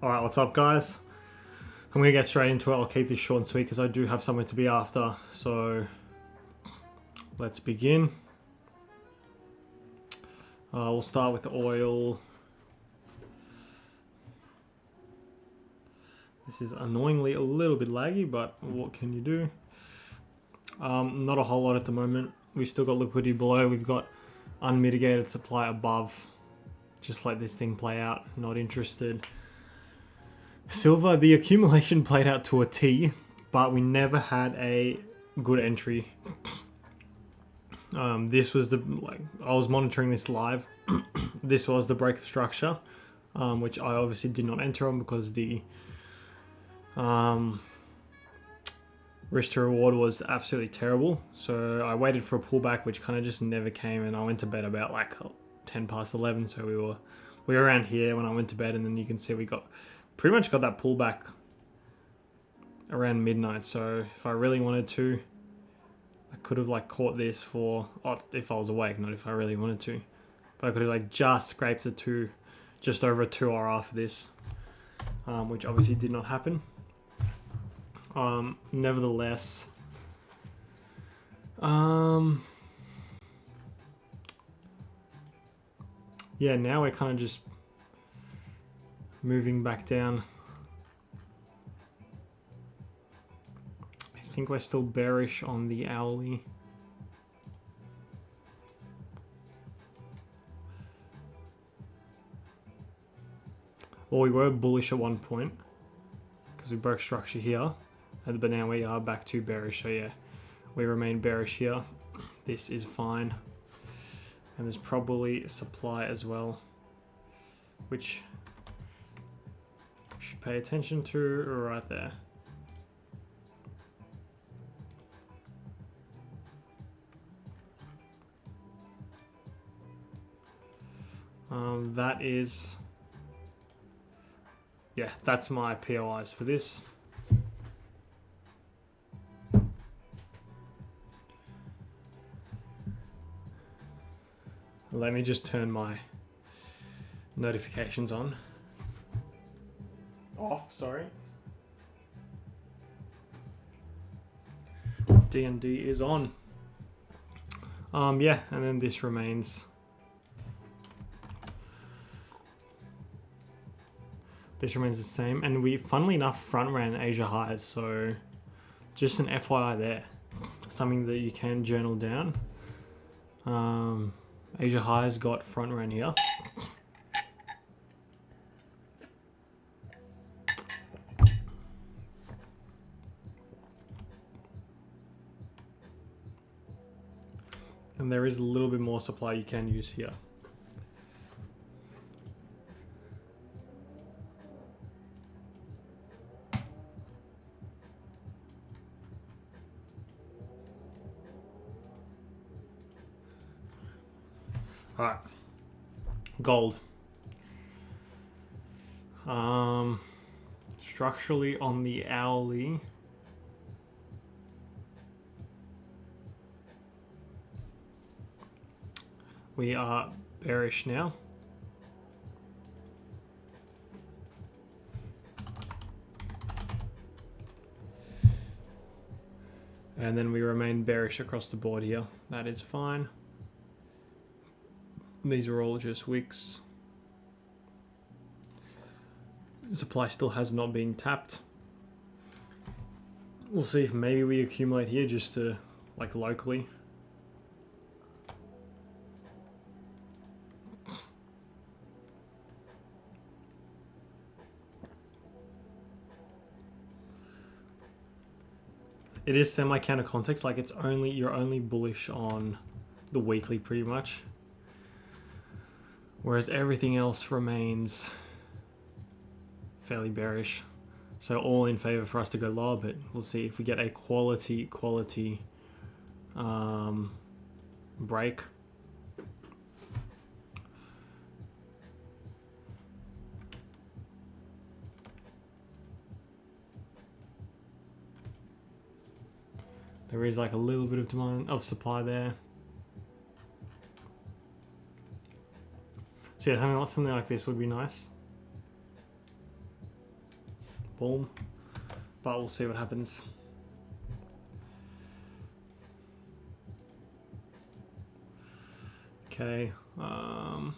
Alright, what's up guys? I'm going to get straight into it. I'll keep this short and sweet because I do have something to be after. So, let's begin. We'll start with oil. This is annoyingly a little bit laggy, but what can you do? Not a whole lot at the moment. We've still got liquidity below. We've got unmitigated supply above. Just let this thing play out. Not interested. Silver, the accumulation played out to a T, but we never had a good entry. This was I was monitoring this live. This was the break of structure, which I obviously did not enter on because the risk to reward was absolutely terrible. So I waited for a pullback, which kind of just never came, and I went to bed about like 10 past 11. So we were around here when I went to bed, and then you can see we pretty much got that pullback around midnight. So if I really wanted to, I could have caught this for, if I was awake, not if I really wanted to, but I could have just scraped just over a 2 hour after this, which obviously did not happen. Nevertheless, yeah, now we're kind of just moving back down. I think we're still bearish on the hourly. Well, we were bullish at one point because we broke structure here, but now we are back to bearish. So yeah, we remain bearish here. This is fine. And there's probably supply as well, which should pay attention to right there. That is, yeah, that's my POIs for this. Let me just turn my notifications on. Off, sorry. D&D is on. Yeah, and then this remains. This remains the same, and we, funnily enough, front ran Asia highs. So, just an FYI there, something that you can journal down. Asia highs got front ran here. And there is a little bit more supply you can use here. All right, gold. Structurally on the hourly, we are bearish now. And then we remain bearish across the board here. That is fine. These are all just wicks. Supply still has not been tapped. We'll see if maybe we accumulate here just to, locally. It is semi-counter context, you're only bullish on the weekly pretty much. Whereas everything else remains fairly bearish. So all in favor for us to go lower, but we'll see if we get a quality break. There is a little bit of demand of supply there. So yeah, something like this would be nice. boom. But we'll see what happens. Okay. All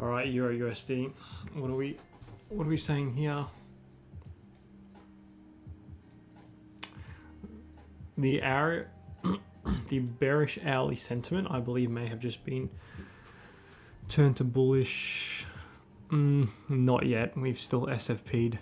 right, Euro USD. What are we saying here? The bearish hourly sentiment, I believe, may have just been turned to bullish. Not yet. We've still SFP'd.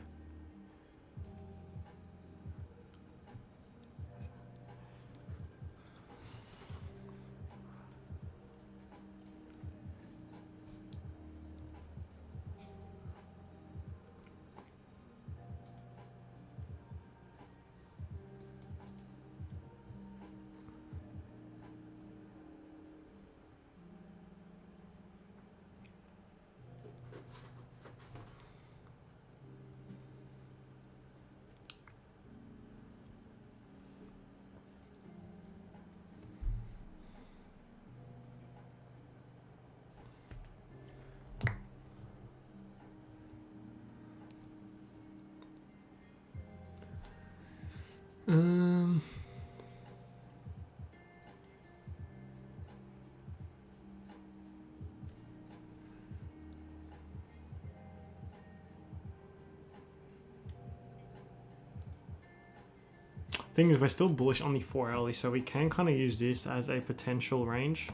Thing is, we're still bullish on the 4 hourly, so we can kind of use this as a potential range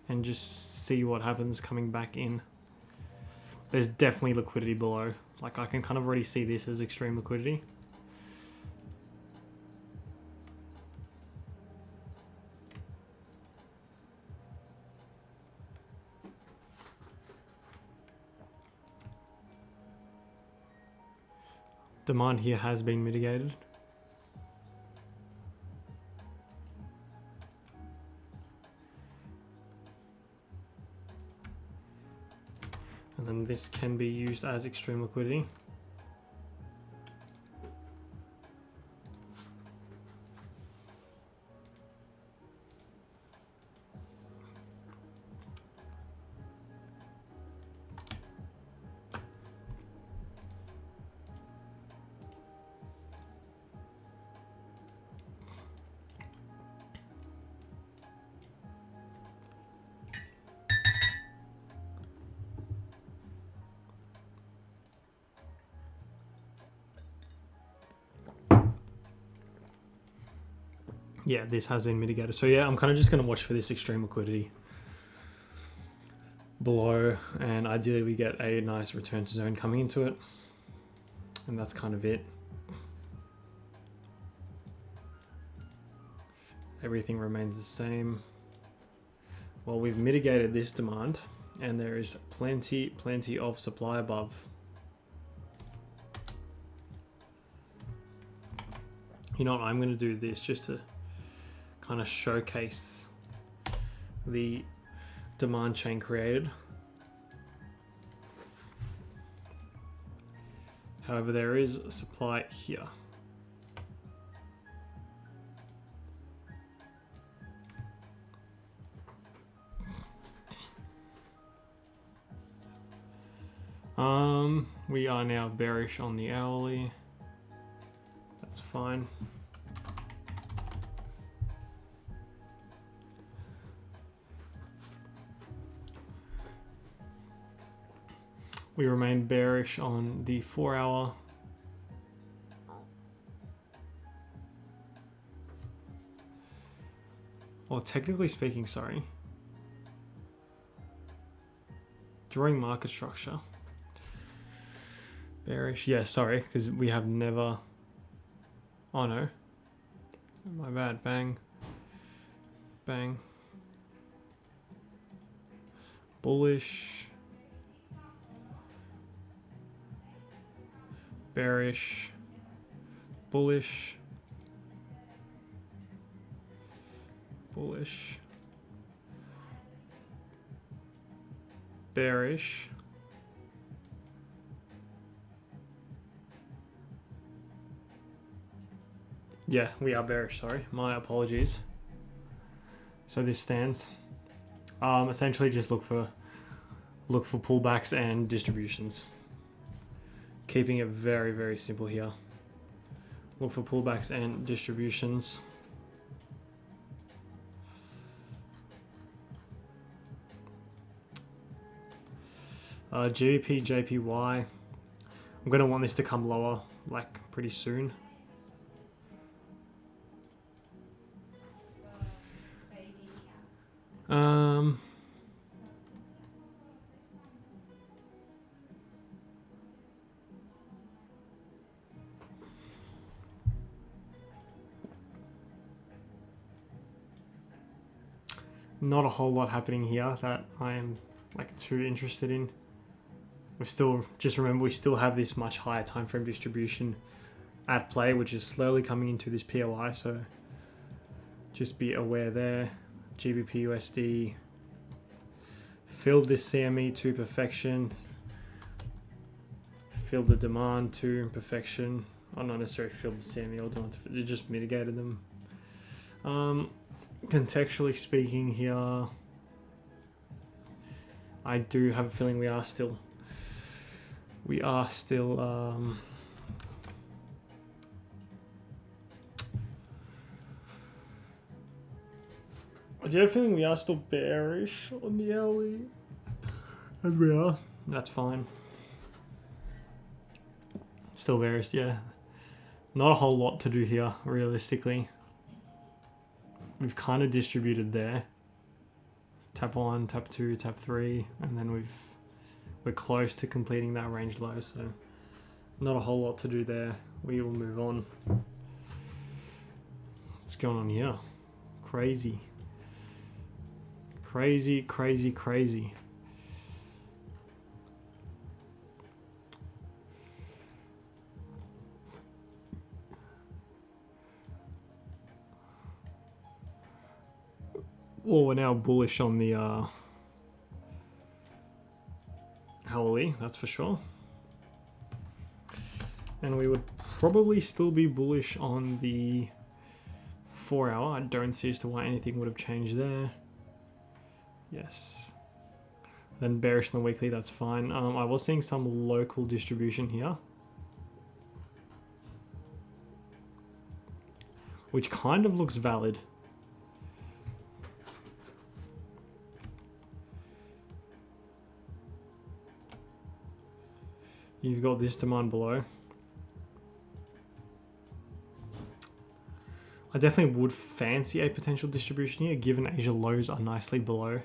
and just see what happens coming back in. There's definitely liquidity below. Like, I can kind of already see this as extreme liquidity. Demand here has been mitigated. And then this can be used as extreme liquidity. Yeah, this has been mitigated. So yeah, I'm kind of just going to watch for this extreme liquidity below, and ideally we get a nice return to zone coming into it. And that's kind of it. Everything remains the same. Well, we've mitigated this demand, and there is plenty of supply above. You know what, I'm going to do this just to kind of showcase the demand chain created. However, there is supply here. We are now bearish on the hourly. That's fine. We remain bearish on the 4 hour. Well, technically speaking, sorry. Drawing market structure. Bearish, yeah, sorry, because we have never, oh no, my bad, bang, bang, bullish, bearish, bullish, bullish, bearish, Yeah, we are bearish, sorry. My apologies. So this stands. Essentially just look for pullbacks and distributions. Keeping it very, very simple here. Look for pullbacks and distributions. GBP, JPY. I'm going to want this to come lower, like, pretty soon. Not a whole lot happening here that I am like too interested in. We still, just remember, we still have this much higher time frame distribution at play, which is slowly coming into this POI, so just be aware there. GBP USD filled this CME to perfection, filled the demand to perfection. Oh, not necessarily filled the CME or demand, it just mitigated them. Contextually speaking here, I do have a feeling we are still I do have a feeling we are still bearish on the hourly. And we are. That's fine. Still bearish, yeah. Not a whole lot to do here, realistically. We've kind of distributed there. Tap 1, tap 2, tap 3, and then we're close to completing that range low, so not a whole lot to do there. We will move on. What's going on here? Crazy. Crazy, crazy, crazy. Well, we're now bullish on the hourly, that's for sure. And we would probably still be bullish on the 4 hour. I don't see as to why anything would have changed there. Yes. Then bearish on the weekly, that's fine. I was seeing some local distribution here, which kind of looks valid. You've got this demand below. I definitely would fancy a potential distribution here, given Asia lows are nicely below.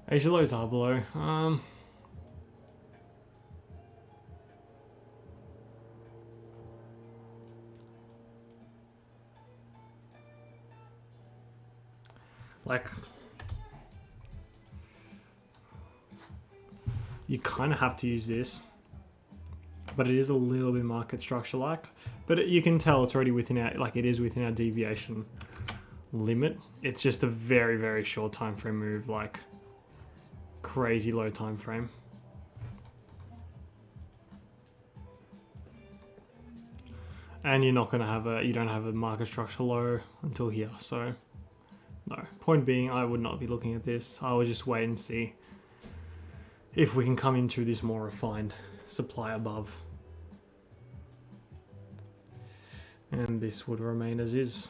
Asia lows are below. Like, you kind of have to use this, but it is a little bit market structure like. But you can tell it's already within our, like, it is within our deviation limit. It's just a very, very short time frame move, like crazy low time frame. And you're not gonna have you don't have a market structure low until here, so. No. Point being, I would not be looking at this. I will just wait and see if we can come into this more refined supply above. And this would remain as is.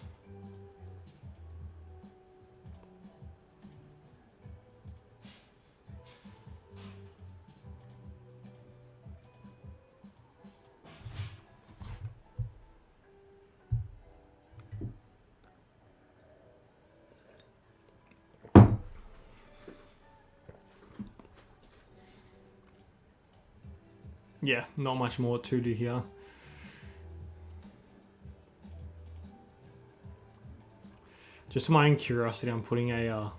Yeah, not much more to do here. Just for my own curiosity, I'm putting a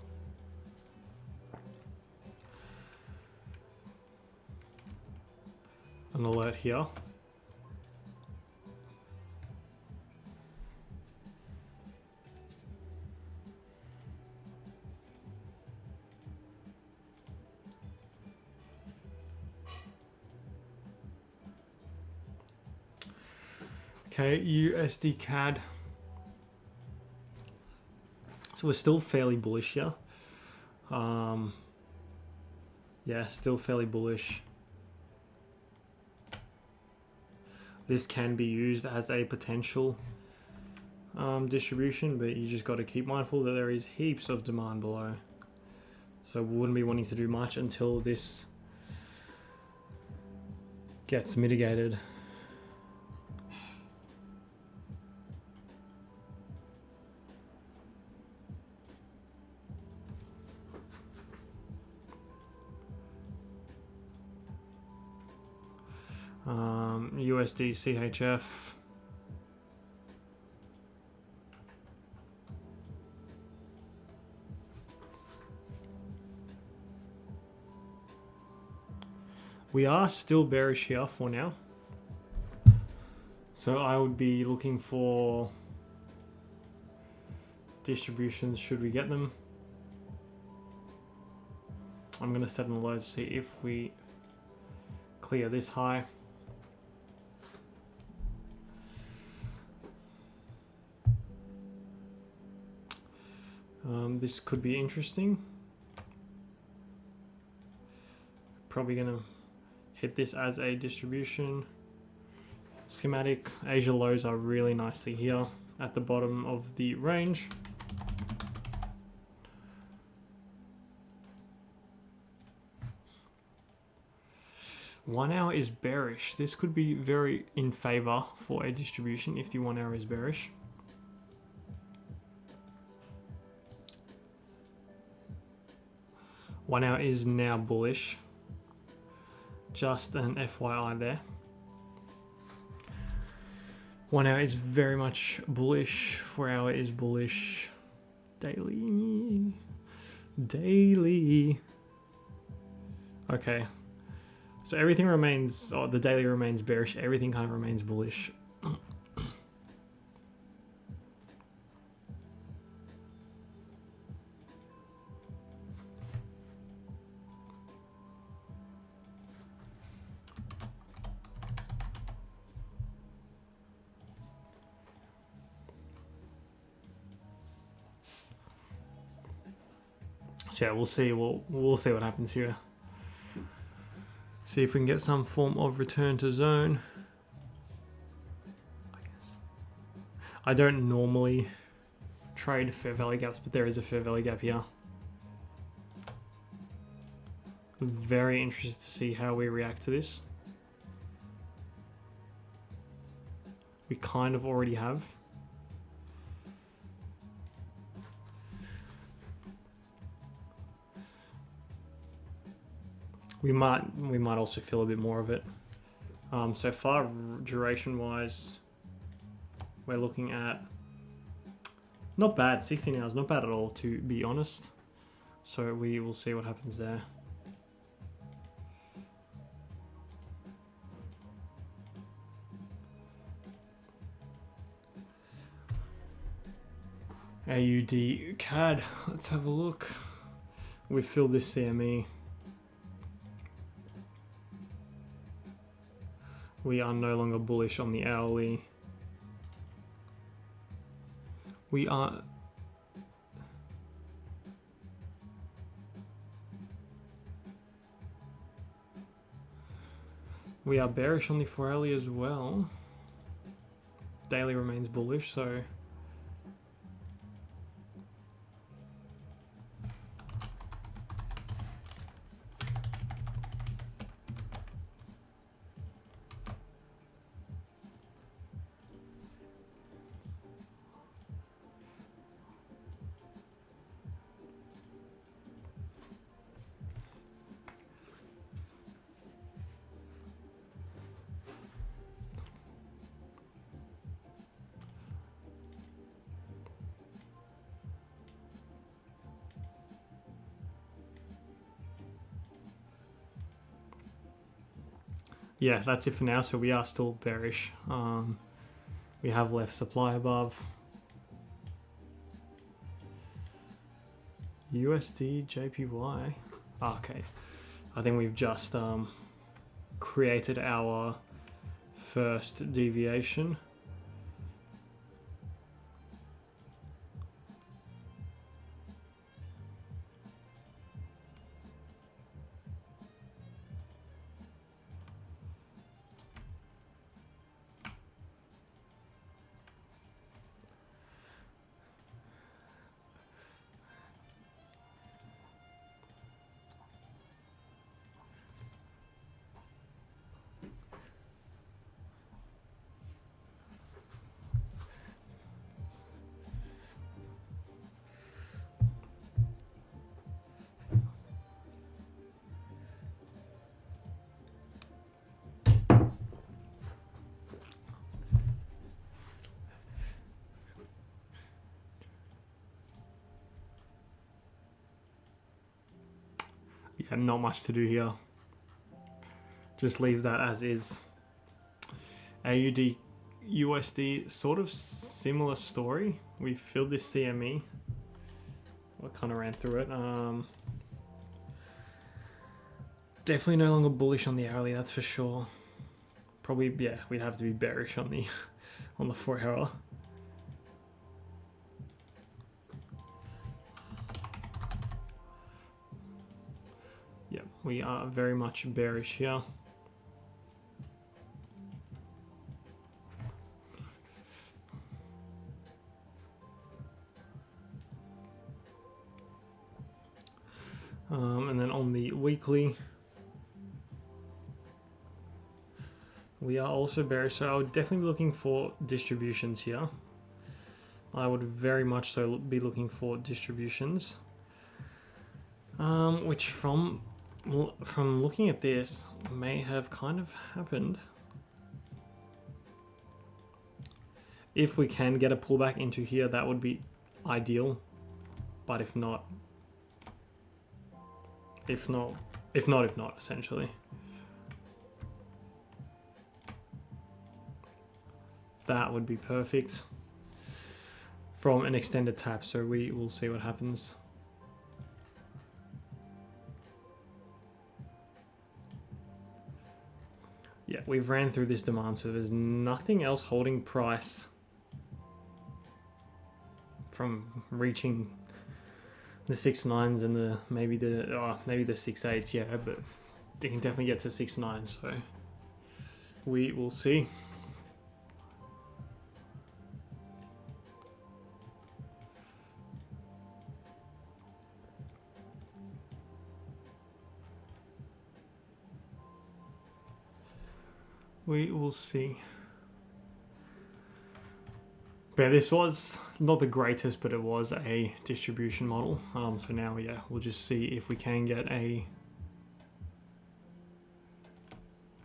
an alert here. Okay, USD CAD. So we're still fairly bullish here. Yeah, still fairly bullish. This can be used as a potential distribution, but you just got to keep mindful that there is heaps of demand below. So we wouldn't be wanting to do much until this gets mitigated. USD CHF. We are still bearish here for now. So I would be looking for distributions should we get them. I'm going to set an alert to see if we clear this high. This could be interesting. Probably going to hit this as a distribution. Schematic. Asia lows are really nicely here at the bottom of the range. One hour is bearish. This could be very in favor for a distribution if the 1 hour is bearish. One hour is now bullish. Just an FYI there. 1 hour is very much bullish. 4 hour is bullish. Daily. Okay. So everything remains, the daily remains bearish. Everything kind of remains bullish. So yeah, we'll see. We'll see what happens here. See if we can get some form of return to zone. I don't normally trade fair value gaps, but there is a fair value gap here. Very interested to see how we react to this. We kind of already have. We might also feel a bit more of it. So far, duration wise, we're looking at not bad. 16 hours, not bad at all, to be honest. So we will see what happens there. AUD CAD. Let's have a look. We've filled this CME. We are no longer bullish on the hourly. We are... We are bearish on the 4 hourly as well. Daily remains bullish, so... yeah, that's it for now. So we are still bearish. We have left supply above. USD JPY. Okay, I think we've just created our first deviation. And not much to do here. Just leave that as is. AUD USD, sort of similar story. We filled this CME. I kind of ran through it. Definitely no longer bullish on the hourly, that's for sure. Probably, yeah, we'd have to be bearish on the on the 4 hour. Yeah, we are very much bearish here. And then on the weekly, we are also bearish, so I would definitely be looking for distributions here. I would very much so be looking for distributions, which from looking at this may have kind of happened. If we can get a pullback into here, that would be ideal, but if not, essentially. That would be perfect from an extended tap, so we will see what happens. Yeah, we've ran through this demand, so there's nothing else holding price from reaching the 6.9s and the maybe the 6.8s, yeah, but they can definitely get to 6.9, so we will see. We will see. But this was not the greatest, but it was a distribution model. So now, yeah, we'll just see if we can get a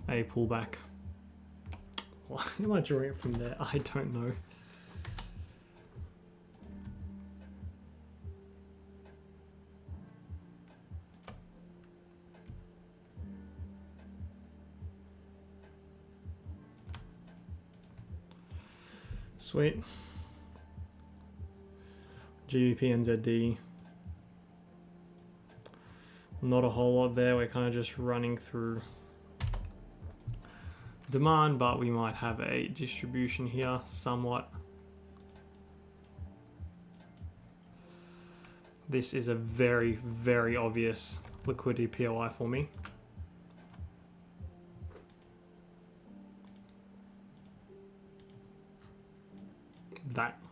pullback. Why am I drawing it from there? I don't know. Sweet. GBP NZD. Not a whole lot there. We're kind of just running through demand, but we might have a distribution here somewhat. This is a very, very obvious liquidity POI for me.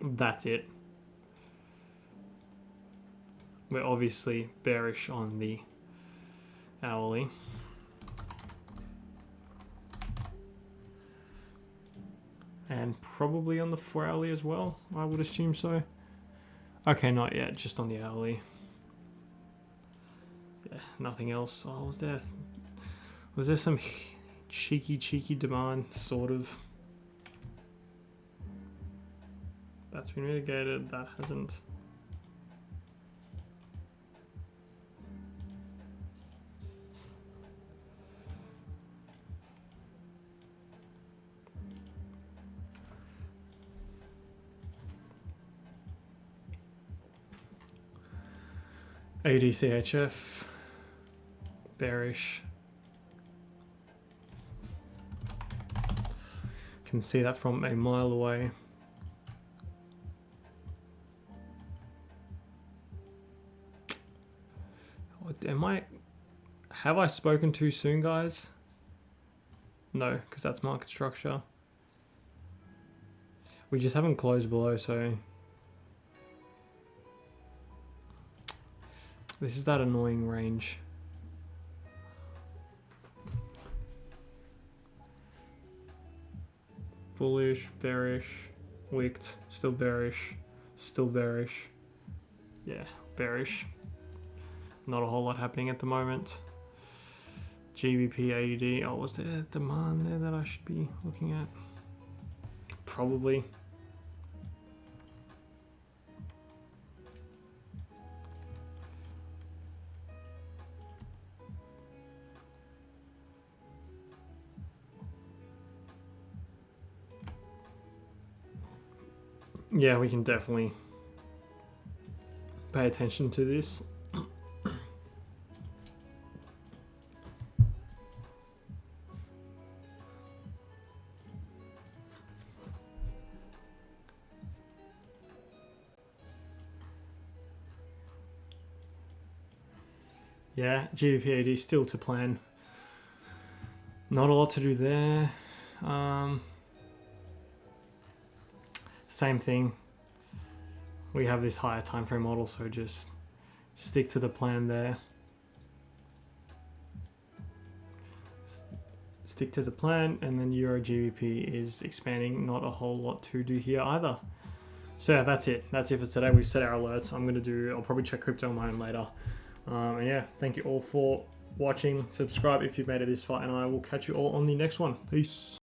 That's it. We're obviously bearish on the hourly. And probably on the 4 hourly as well, I would assume so. Okay, not yet, just on the hourly. Yeah, nothing else. Oh, was there some cheeky demand, sort of? That's been mitigated, that hasn't. ADCHF, bearish. Can see that from a mile away. Have I spoken too soon, guys? No, because that's market structure. We just haven't closed below, so this is that annoying range. Bullish, bearish, wicked, still bearish, still bearish. Yeah, bearish. Not a whole lot happening at the moment. GBP AUD. Oh, was there demand there that I should be looking at? Probably. yeah, we can definitely pay attention to this. Yeah, GBPAD still to plan. Not a lot to do there. Same thing. We have this higher time frame model, so just stick to the plan there. Stick to the plan, and then Euro GBP is expanding. Not a whole lot to do here either. So yeah, that's it. That's it for today. We've set our alerts. I'll probably check crypto on my own later. And yeah, thank you all for watching. Subscribe if you've made it this far, and I will catch you all on the next one. Peace.